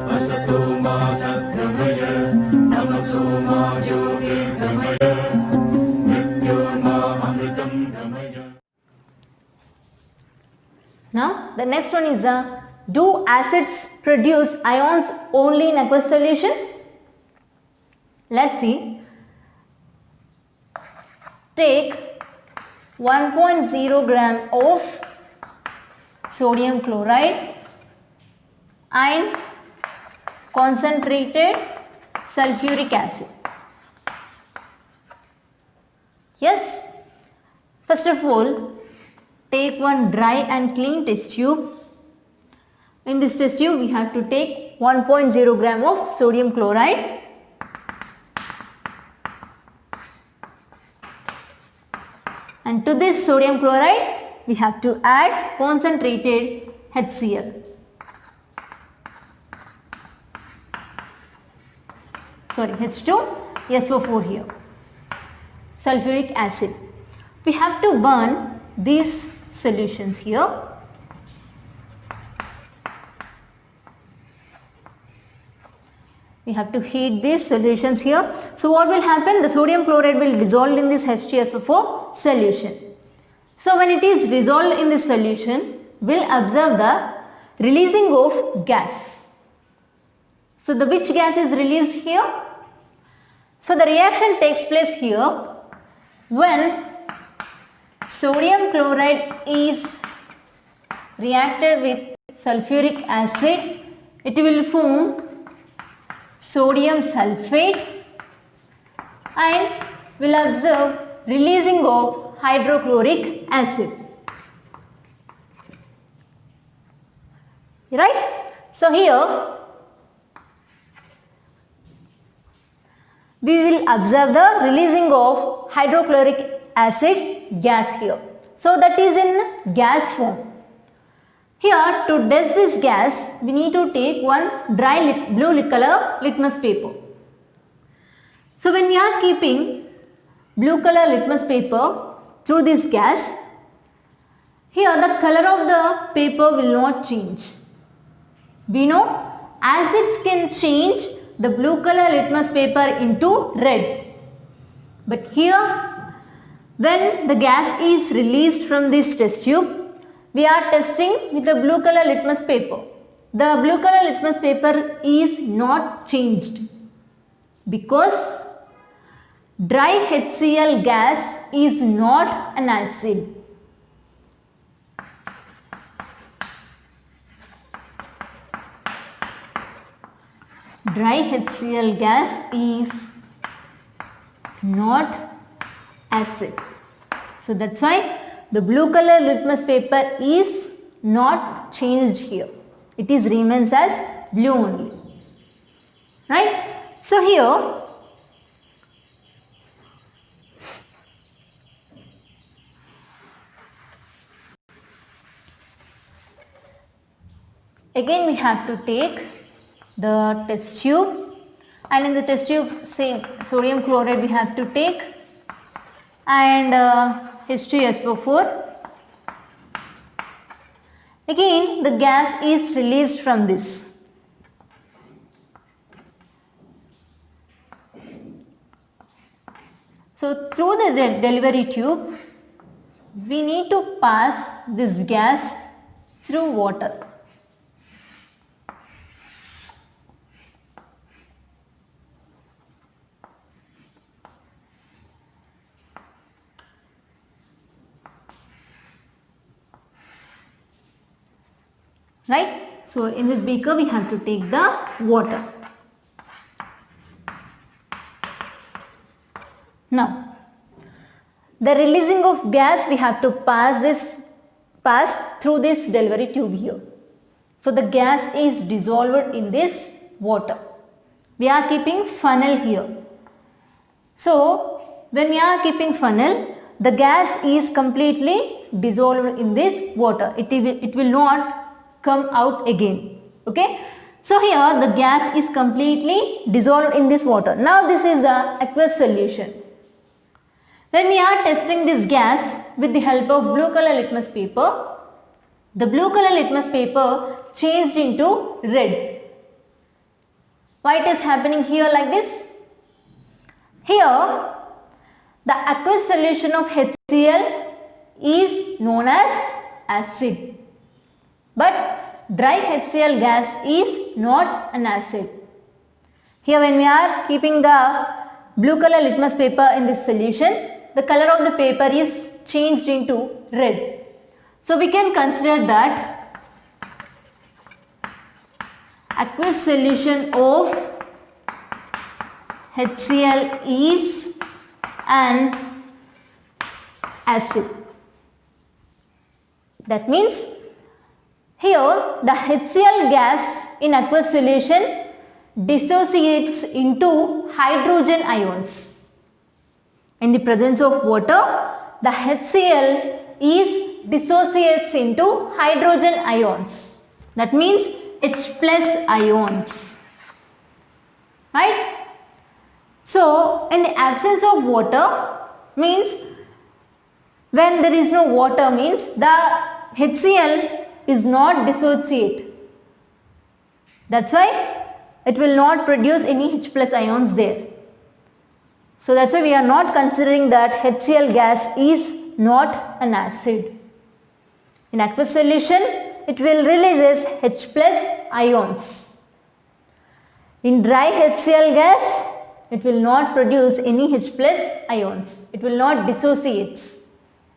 असतो मा सद्गमय तमसो मा ज्योतिर्गमय मृत्योर्मा अमृतं गमय. Now the next one is do acids produce ions only in aqueous solution? Let's see. Take 1.0 gram of sodium chloride and concentrated sulfuric acid. Yes, first of all, take one dry and clean test tube. In this test tube, we have to take 1.0 gram of sodium chloride and to this sodium chloride, we have to add concentrated HCl. Sorry, H2SO4 here. Sulfuric acid. We have to burn these solutions here. We have to heat these solutions here. So what will happen? The sodium chloride will dissolve in this H2SO4 solution. So when it is dissolved in this solution, we'll observe the releasing of gas. So the which gas is released here? So the reaction takes place here when sodium chloride is reacted with sulfuric acid. It will form sodium sulfate and will observe releasing of hydrochloric acid. Right? So here we will observe the releasing of hydrochloric acid gas here. So that is in gas form. Here to test this gas, we need to take one dry blue color litmus paper. So when we are keeping blue color litmus paper through this gas, here the color of the paper will not change. We know acids can change the blue color litmus paper into red. But here when the gas is released from this test tube, we are testing with the blue color litmus paper. The blue color litmus paper is not changed because dry HCl gas is not an acid. Dry HCl gas is not acid. So that's why the blue color litmus paper is not changed here. It is remains as blue only. Right? So here again we have to take the test tube and in the test tube same sodium chloride we have to take and H2SO4. Again the gas is released from this. So through the delivery tube we need to pass this gas through water. Right? So in this beaker we have to take the water. Now the releasing of gas we have to pass through this delivery tube here. So the gas is dissolved in this water. We are keeping funnel here. So when we are keeping funnel, the gas is completely dissolved in this water. It will not come out again. Okay. So here the gas is completely dissolved in this water. Now this is the aqueous solution. When we are testing this gas with the help of blue color litmus paper, the blue color litmus paper changed into red. Why it is happening here like this? Here the aqueous solution of HCl is known as acid, but dry HCl gas is not an acid. Here when we are keeping the blue color litmus paper in this solution, the color of the paper is changed into red. So we can consider that aqueous solution of HCl is an acid. That means here the HCl gas in aqueous solution dissociates into hydrogen ions. In the presence of water, the HCl dissociates into hydrogen ions. That means H plus ions. Right? So, in the absence of water means when there is no water means the HCl is not dissociate. That's why it will not produce any H plus ions there. So that's why we are not considering that HCl gas is not an acid. In aqueous solution, it will releases H plus ions. In dry HCl gas, it will not produce any H plus ions. It will not dissociate.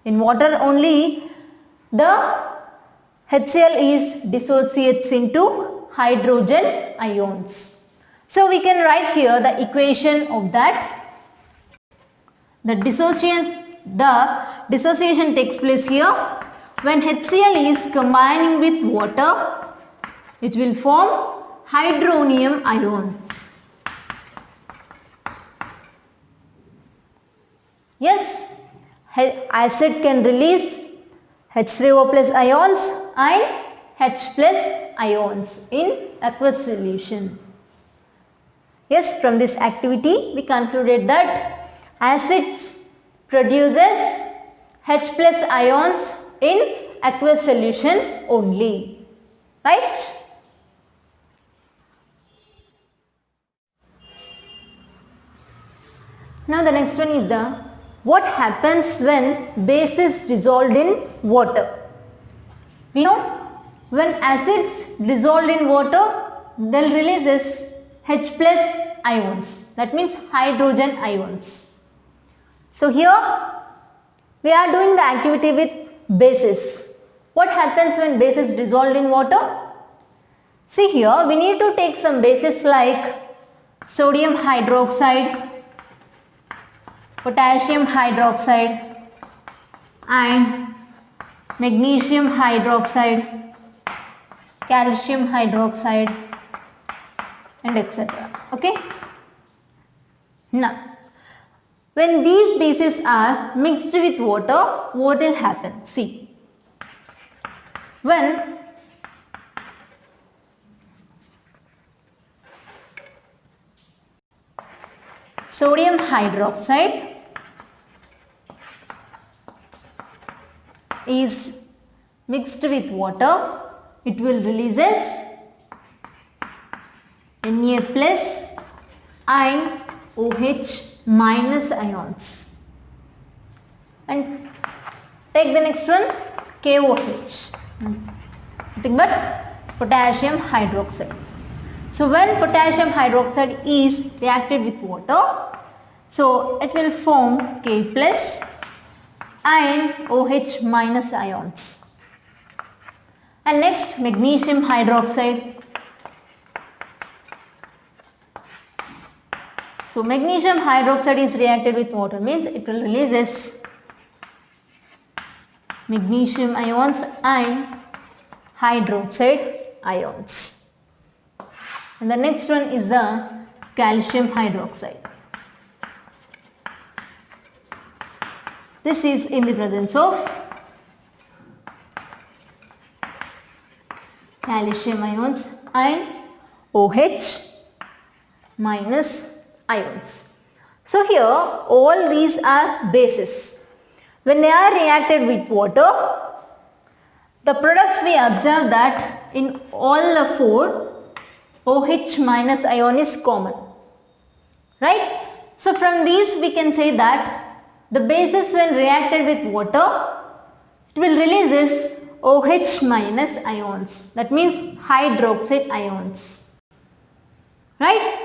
In water only, the HCl dissociates into hydrogen ions. So we can write here the equation of that. The dissociation takes place here when HCl is combining with water, which will form hydronium ions. Yes, acid can release H3O plus ions and H plus ions in aqueous solution. Yes, from this activity we concluded that acids produces H plus ions in aqueous solution only. Right? Now the next one is what happens when base is dissolved in water. We know when acids dissolved in water, they'll releases H plus ions. That means hydrogen ions. So here we are doing the activity with bases. What happens when base is dissolved in water? See here we need to take some bases like sodium hydroxide, potassium hydroxide and magnesium hydroxide, calcium hydroxide and etc. Okay. Now when these bases are mixed with water, what will happen? See, when sodium hydroxide is mixed with water, it will releases Na plus and OH minus ions. And take the next one, KOH, nothing but potassium hydroxide. So when potassium hydroxide is reacted with water, so it will form K plus and OH minus ions. And next magnesium hydroxide. So magnesium hydroxide is reacted with water means it will releases magnesium ions and hydroxide ions. And the next one is the calcium hydroxide. This is in the presence of calcium ions and OH minus ions. So here all these are bases. When they are reacted with water, the products we observe that in all the four, OH minus ion is common. Right? So from these we can say that the bases when reacted with water, it will releases OH minus ions. That means hydroxide ions. Right?